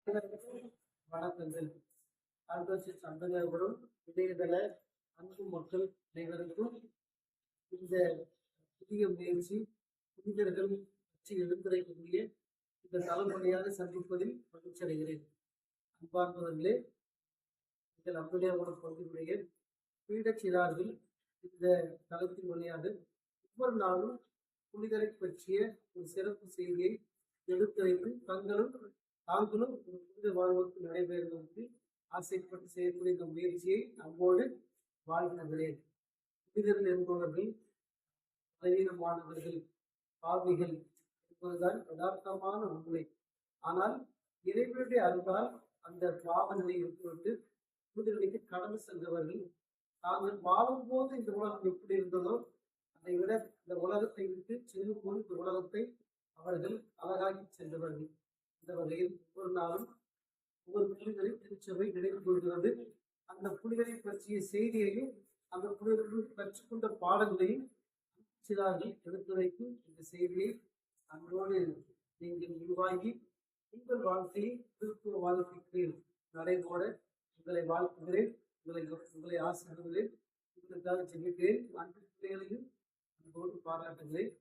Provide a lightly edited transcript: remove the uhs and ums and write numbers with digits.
வணக்கங்கள். அல்பசிஸ் அன்பர்களும் இணையதள அன்பு மக்கள் அனைவருக்கும் இந்த புதிய முயற்சி புனிதர்கள் கட்சி எடுத்துரைக்கக்கூடிய இந்த தலைமுறையாக சந்திப்பதில் மகிழ்ச்சி அடைகிறேன். அன்பார்ந்தவர்களே, எங்கள் அன்புடையவர்கள் பகுதியுடைய பீடச்சிறார்கள் இந்த தளத்தின் வழியாக ஒவ்வொரு நாளும் புனிதரை பற்றிய ஒரு சிறப்பு செய்தியை எடுத்துரைத்து தாங்களும் ஒரு புனித வாழ்வுக்கு நடைபெறுவதற்கு ஆசைப்பட்டு செய்யக்கூடிய இந்த முயற்சியை அன்போடு வாழ்கிறேன். புனிதர்கள் என்பவர்கள் பலவீனமானவர்கள், பாவிகள் என்பதுதான் யதார்த்தமான உண்மை. ஆனால் இறைவனுடைய அருளால் அந்த பாவ நிலையை விட்டு புனிதர்களுக்கு கடந்து சென்றவர்கள் தாங்கள் வாழும் போது இந்த உலகம் எப்படி இருந்ததோ அதை விட இந்த உலகத்தை விட்டு செல்லும் போது இந்த உலகத்தை அவர்கள் அழகாக்கி சென்றவர்கள். இந்த வகையில் ஒவ்வொரு நாளும் ஒவ்வொரு புலிகளை திருச்சபை நினைவு கொள்கிறது. அந்த புலிகளை பற்றிய செய்தியையும் அந்த புலிகளுக்கு கற்றுக்கொண்ட பாடங்களையும் சிறார்கள் எடுத்துரைக்கும் இந்த செய்தியை அன்றோடு நீங்கள் உருவாகி உங்கள் வாழ்க்கையை திருத்துவ வாழ்க்கைக்கு நடைபோட உங்களை வாழ்த்துகிறேன், உங்களை ஆசிர்வதிக்கிறேன், உங்களுக்காக செல்கிறேன். அன்பு பிள்ளைகளையும் அன்போடு பாராட்டுகிறேன்.